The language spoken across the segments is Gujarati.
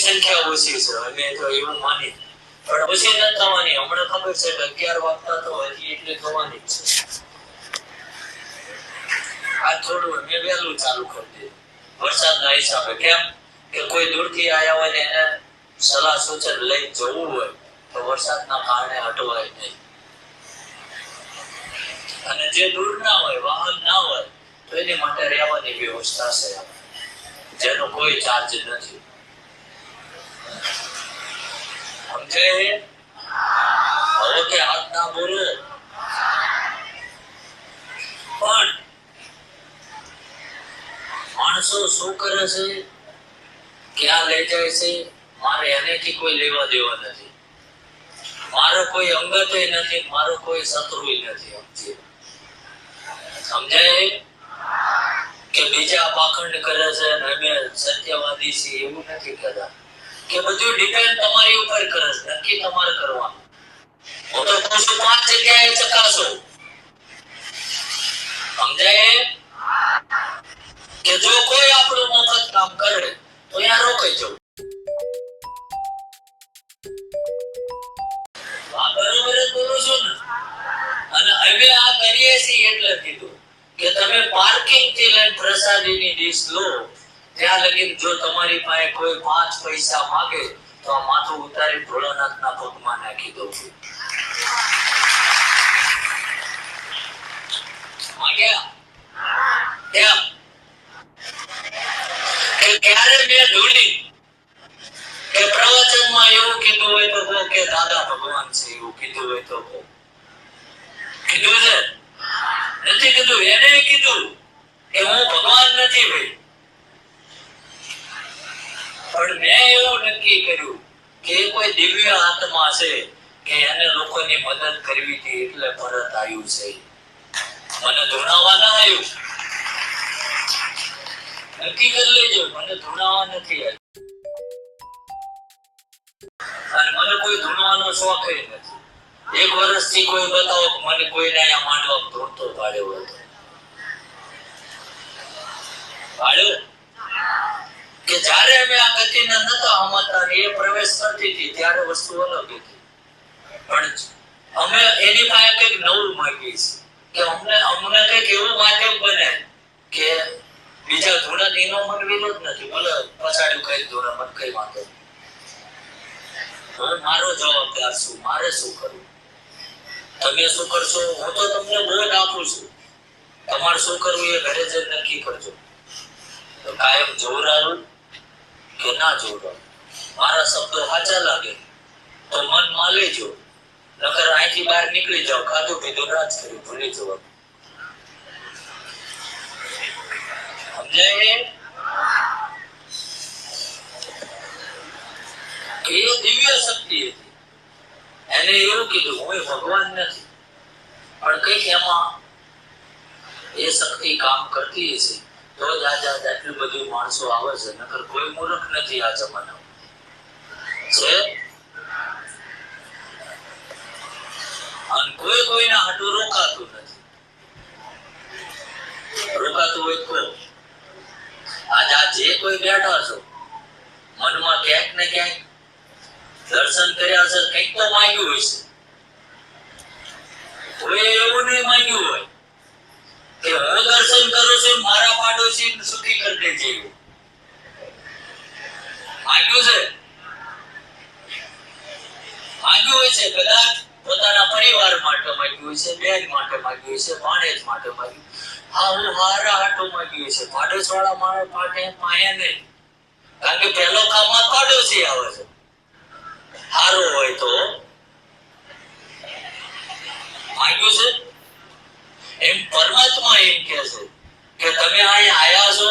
સંખ્યા ઓછી છે અમે તો એવું માની, પણ ઓછી ન થવાની. હમણાં ખબર છે કે 11 વાગતા તો હજી એટલે થવાની જ છે. આ થોડું અમે વહેલું ચાલુ કરી દીધું વરસાદના હિસાબે. કેમ કે કોઈ દૂરથી આવ્યા હોય ને એને સલાહ સૂચન લઈ જવું હોય તો વરસાદના કારણે અટવાય નહીં. અને જે દૂર ના હોય, વાહન ના હોય, તો એની માટે રહેવાની વ્યવસ્થા છે જેનો કોઈ ચાર્જ નથી. સમજે? હવે કે હાથ ના બોલો, પણ માણસો શું કરે છે, ક્યાં લઈ જાય છે, મારે એનેથી કોઈ લેવા દેવા નથી. મારો કોઈ અંગત નથી, મારો કોઈ શત્રુ નથી. સમજાય? કે બીજા પાખંડ કરે છે અને અમે સત્યવાદી છીએ એવું નથી કહેતા. કે બધું ડિપેન્ડ તમારી ઉપર કરે છે, નક્કી તમારે કરવાનું. હું તો કહું છું 5 જગ્યાએ ચકાસો. સમજાય? કે જો કોઈ આપણું મફત કામ કરે તો ત્યાં રોકાઈ જવું. આ બરોબર જ બોલું છું ને? અને હવે આ કરીએ છીએ એટલે કીધું કે તમે પાર્કિંગ થી લઈને પ્રસાદીની ડીશ લો ત્યાં લગી જો તમારી પાસે કોઈ 5 પૈસા માંગે તો આ માથું ઉતારી ભોળાનાથના પગમાં નાખી દઉં છું. માંગ્યા? કેમ? કે ક્યારે મેં ધૂળી કે પ્રવચનમાં એવું કીધું હોય તો કે દાદા ભગવાન છે એવું કીધું હોય તો કીધું છે? નથી કીધું. એને કીધું કે હું ભગવાન નથી ભાઈ, પણ મેં એવું નક્કી કર્યું કે કોઈ દિવ્ય આત્મા છે કે એને લોકોની મદદ કરવી હતી એટલે પરત આવ્યું છે. મને ધૂણાવા ના આવ્યું. નક્કી કરી લેજો, મને ધૂણાવા નથી આવ્યું. અને મને કોઈ ધૂણવાનો શોખ નથી. 1 વર્ષથી કોઈ બતાવો મને કોઈને અહીંયા માંડવા ધૂણતો પાડ્યો હતો. પાડ્યો કે જ્યારે અમે આ ગતિને નતા સમજતા એ પ્રવેશ કરતી હતી ત્યારે વસ્તુ અલગ હતી. પણ અમે એની પાસે કંઈક નવું માંગીએ છીએ કે અમને કંઈક એવું માધ્યમ બને કે બીજા ધૂણા દીનો મન વિરોધ નથી. ભલે પછાડ્યું કઈ ધૂણા મન કઈ વાંધો. હું મારો જવાબદાર છું, મારે શું કરવું, તમે શું કરશો હું તો તમને બોધ આપું છું. તમારે શું કરવું એ ઘરે જ નક્કી કરજો. તો કાયમ જોરાવું કે ના જોરાવું, મારા શબ્દો સાચા લાગે તો મનમાં લેજો, નકર અહીંથી બહાર નીકળી જાઓ, ખાધું પીધું રાજ કર્યું ભૂલી જવાનું. સમજાય? એ દિવ્ય શક્તિ હતી. એને એવું કીધું હું ભગવાન નથી, પણ કઈક એમાં એ શક્તિ કામ કરતી છે તો જ આજે આટલું બધું માણસો આવે છે, નકર કોઈ મૂર્ખ નથી આ જમાનામાં. છે અને કોઈ કોઈના હાટું રોકાતું નથી. રોકાતું હોય તો આજે આ જે કોઈ બેઠા છો મનમાં ક્યાંક ને ક્યાંક દર્શન કર્યા છે, કંઈક તો માંગ્યું હોય છે. કોઈ એવું નહીં માંગ્યું હોય કે હું દર્શન કરું છું મારા પાડોશી સુખી કરી દેજે. માંગ્યું છે? માંગ્યું હોય છે. કદાચ પોતાના પરિવાર માટે માંગ્યું હોય છે, બેન માટે માંગ્યું હોય છે, ભાણેજ માટે માંગ્યું, હા હું મારા હાટું માંગ્યું છે. પાડોશ વાળા મારા માટે પાયા નહીં, કારણ કે પહેલો કામમાં પાડોશી આવે છે. સારું હોય તો માંગ્યું છે. એમ પરમાત્મા એમ કહે છે કે તમે અહીંયા આયા છો,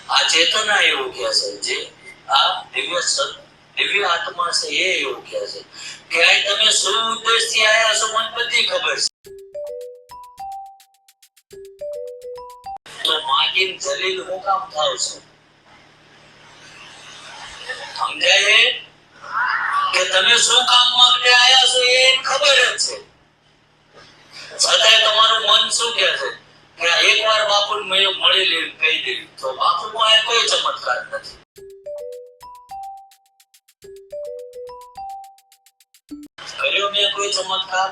આ ચેતના એવું કહે છે, જે આ દિવ્ય આત્મા છે એ એવું કહે છે કે આ તમે શું ઉદ્દેશથી આયા છો મને બધી ખબર છે. તો માગીને જલીલ હું કામ થાવ છું? સમજાય? કે તમે શું કામ માટે આયા છો એ ખબર જ છે, છતાંય તમારું મન શું કહે છે કે એકવાર બાપુને મળી લેવું કહી દેવું. તો બાપુ પાસે કોઈ ચમત્કાર નથી. કર્યો મેં કોઈ ચમત્કાર?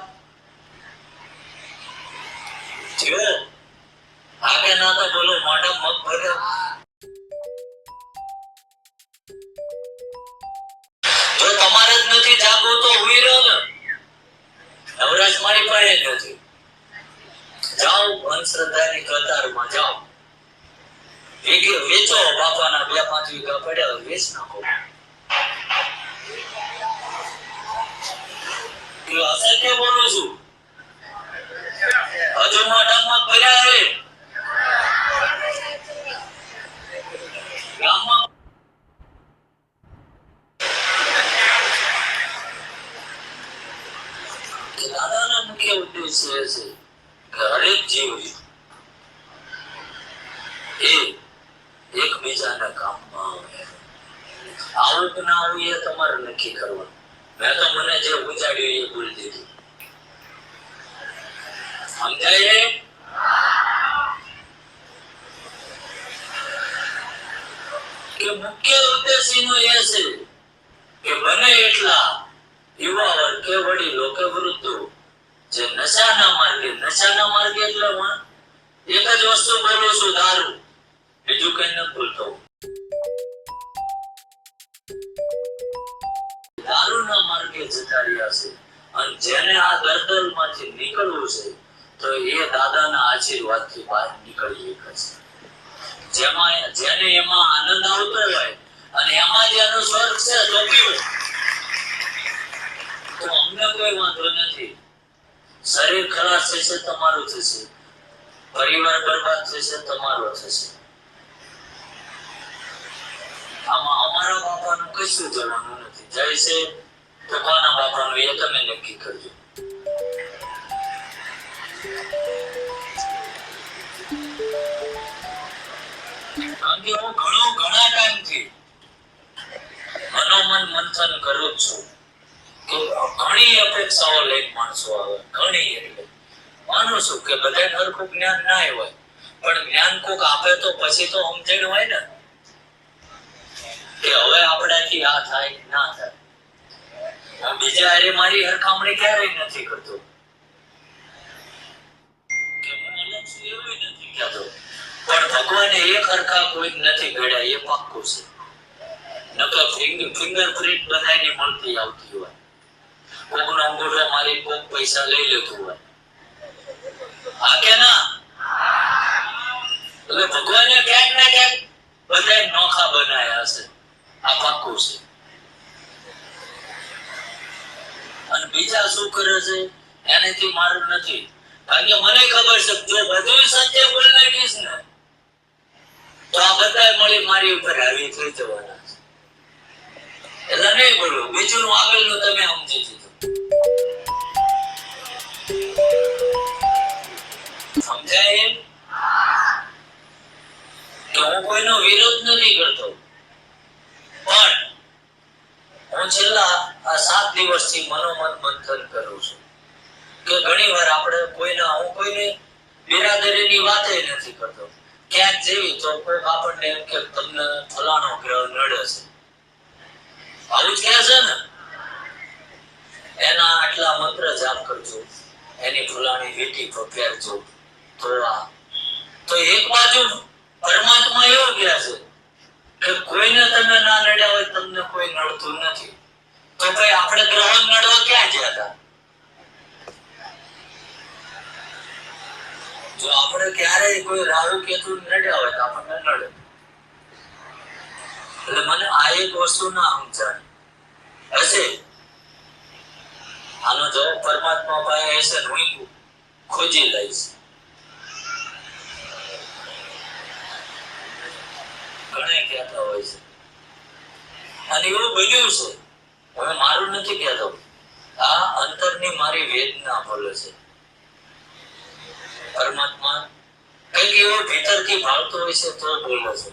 થયો? આગે ના તો બોલો, મોઢા મગ ભરે. જો તમારે જ નથી જાગવું તો હુઈ રહો ને. નવરાશ મારી પાસે જ નથી. જાઓ અંધશ્રદ્ધાની કતારમાં જાઓ. વેચો બાપાના 2-5 વીઘા પડ્યા વેચ નાખો. અસત્ય બોલું છું? હજુ મોઢામાં ભર્યા છે. ગામમાં દાદાના મુખ્ય ઉદ્દેશ્ય છે કે હરેક જીવ એ એકબીજાના કામમાં આવે. આવું કે ના આવું એ તમારે નક્કી કરવાનું. મેં તો મને જે ઉજાડ્યું એ બોલી દીધું. સમજાય? કે મુખ્ય ઉદ્દેશ્ય નો એ છે કે બને એટલા યુવા વર્ગ કે વડીલો કે વૃદ્ધો જે નશાના માર્ગે એટલે હું એક જ વસ્તુ બોલું છું, દારૂ, બીજું કઈ ન બોલતો. દારૂના માર્ગે જતા રહ્યા છે અને જેને આ દલદલમાંથી નીકળવું છે તો એ દાદાના આશીર્વાદથી બહાર નીકળી શકે છે. જેને એમાં આનંદ આવતો હોય અને એમાં જેનો સ્વર્ગ છે તો પીવો, તો અમને કોઈ વાંધો નથી. શરીર ખરાબ થશે તમારું થશે, પરિવાર બરબાદ થશે તમારો થશે. આમાં અમારા બાપાનું કશું જવાનું નથી. જાય છે તો કોના બાપાનું એ તમે નક્કી કરજો. કારણ કે હું ઘણા ટાઈમથી મનોમન મંથન કરું છું કે ઘણી અપેક્ષાઓ લઈને માણસો આવે, ઘણી. એટલે માનું છું કે બધાને હરખું જ્ઞાન ના હોય, પણ જ્ઞાન કોક આપે તો પછી તો સમજણ હોય ને કે હવે આપણાથી આ થાય ના થાય. હું બીજા હારે મારી હરખામણી ક્યારેય નથી કરતો કે હું અલગ છું એવું નથી કહેતો, પણ ભગવાને એક હરખા કોઈ નથી ઘડ્યા એ પાક્કું છે. નકર ફિંગરપ્રિન્ટ બધાની મળતી આવતી હોય, કોકનો અંગૂઠો મારી કોક પૈસા લઈ લેતું હોય. આ કે ના? એટલે ભગવાને ક્યાંક ને ક્યાંક બધા નોખા બનાયા છે, આ પાક્કું છે. અને બીજા શું કરે છે એનેથી મારું નથી. કારણ કે મને ખબર છે જો બધું સત્ય બોલી નાખીશ ને તો આ બધા મળી મારી ઉપર હાવી થઈ જવાના છે. એટલે નહીં બોલું, બીજું આગળનું તમે સમજી દીધું. સમજાય એમ કે હું કોઈનો વિરોધ નથી કરતો, પણ હું છેલ્લા આ 7 દિવસથી મનોમન મંથન કરું છું કે ઘણી વાર આપણે હું કોઈને બિરાદરીની વાત નથી કરતો. ક્યાંક જેવી તો કોઈક આપણને એમ કે તમને ફલાણો ગ્રહ નડે છે, આવું જ કહે છે ને, એના આટલા મંત્ર જાપ કરજો, એની ફલાણી વીટી ફેરજો. તો એક બાજુ પરમાત્મા એવું કહે છે કે કોઈને તમે ના નડ્યા હોય, તમને કોઈ નડતું નથી, તો ભાઈ આપણે ગ્રહણ નડવા ક્યાં ગયા હતા? જો આપણે ક્યારેય કોઈ રાહુ કેતુ નડ્યા હોય તો આપણને નડે. એટલે મને આ એક વસ્તુ ના સમજાય હશે, આનો જવાબ પરમાત્મા પાસે હશે ને હું ખોજી લઈશ. ઘણા કહેતા હોય છે અને એવું બન્યું છે. હવે મારું નથી કહેતો, આ અંતરની મારી વેદના બોલે છે. પરમાત્મા કઈક એવો ભીતરથી ભાવતો હોય છે તો બોલે છે.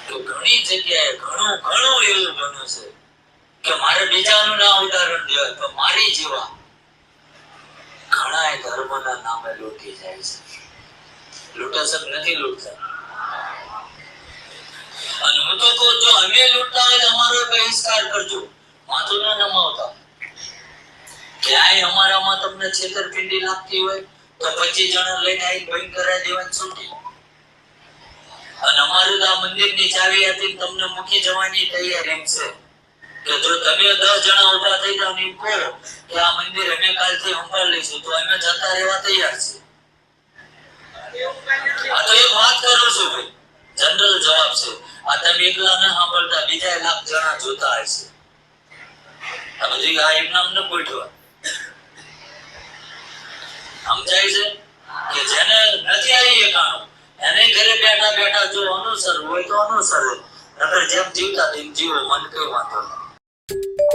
તો ઘણી જગ્યાએ ઘણું એવું બન્યું છે કે મારે બીજાનું ના ઉદાહરણ દેવાય, પણ મારી જેવા ઘણા ધર્મના નામે લૂંટી જાય છે. લૂંટાસક નથી લૂંટતા. અને હું તો કહું જો અમે લૂંટતા હોય તો અમારો બહિષ્કાર કરજો, માથું ના નમાવતા. ક્યાંય અમારામાં તમને છેતરપિંડી લાગતી હોય તો 25 જણા લઈને આવીને બંધ કરાવી દેવાની છૂટી. અને અમારું તો આ મંદિરની ચાવી હતી, તમને મૂકી જવાની તૈયારી છે કે જો તમે 10 જણા ઉભા થઈ જાવ ને એમ કહો કે આ મંદિર અમે કાલથી સંભાળ લઈશું, તો અમે જતા રહેવા તૈયાર છીએ. આ તો એક વાત કરું છું ભાઈ, જનરલ જવાબ છે. આ તમે એકલા ન સાંભળતા, બીજા લાખ જણા જોતા હશે. આ બધી આ એમ નામ ન ગોઠવા. સમજાય છે કે જેને નથી આવી એકાણું એને ઘરે બેઠા બેઠા જો અનુસરવું હોય તો અનુસરે, નકર જેમ જીવતા તેમ જીવો, મન કઈ વાંધો નહીં.